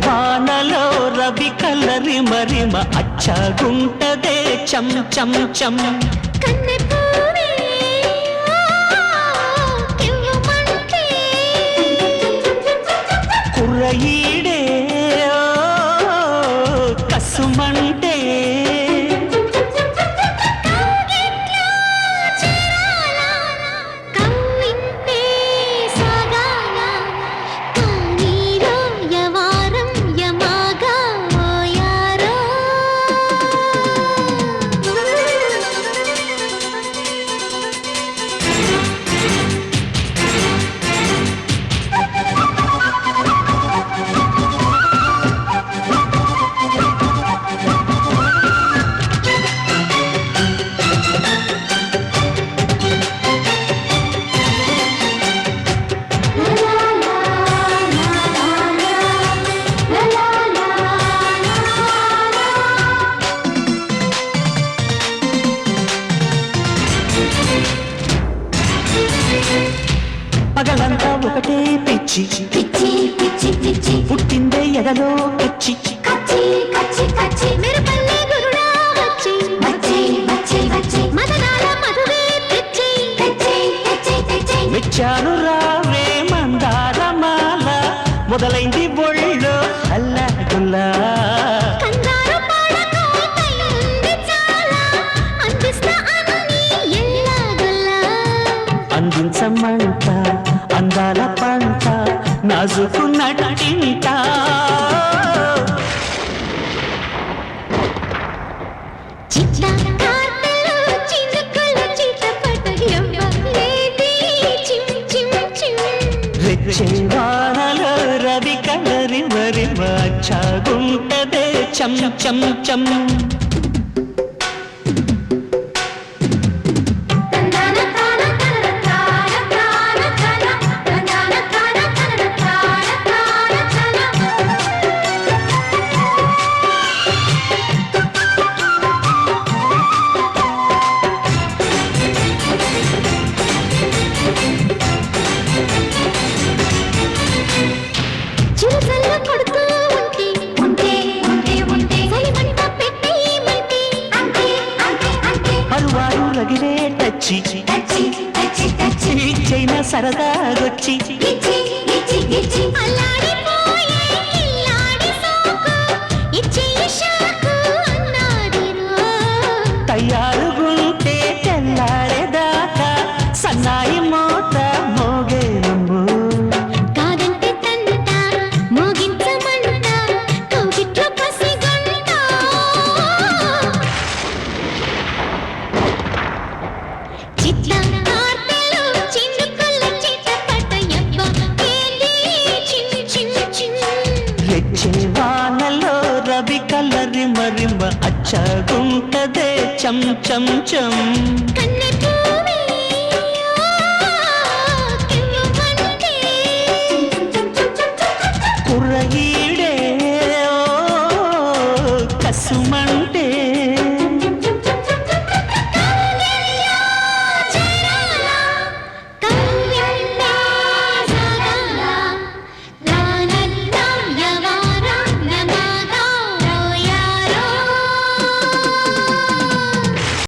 వానలో రవి కలరి మరిమ అచ్చగుంటదే చం చం చం కుర్రయీడే కసుమంటే పగలంతా ఒకటే పిచ్చి పిచ్చి పిచ్చి పిచ్చి పుట్టిందే ఎదలో కచ్చి కచ్చి కచ్చి కచ్చి మెరుపల్లె గురుడా వచ్చి వచ్చి వచ్చి వచ్చి మదనాల మధువే తెచ్చి తెచ్చి తెచ్చి తెచ్చి మెచ్చాను రావే మందారమాల మొదలైంది ఒళ్ళో అల్లగుల్లా కందారు పాడకో తయ్యుంది చాలా అందిస్తా అన్ని ఎల్లాగుల్లా అందించమంట అందాల పంట నాజుకున్నట్టింట వానలో రవి కలరి వరి వచ్చగుంటదే చం చం చం చైనా సరదాగొచ్చి తయారుగుంటే తెల్లారేదాకా సన్నాయి మోత మోగేనమ్ము కాదంటే తంట మోగించమంట కౌగిట్లో పసిగంట వానలో రవి కలరి మరిమ అచ్చగుంటదే చం చం చం కుర్రయీడే కసుమ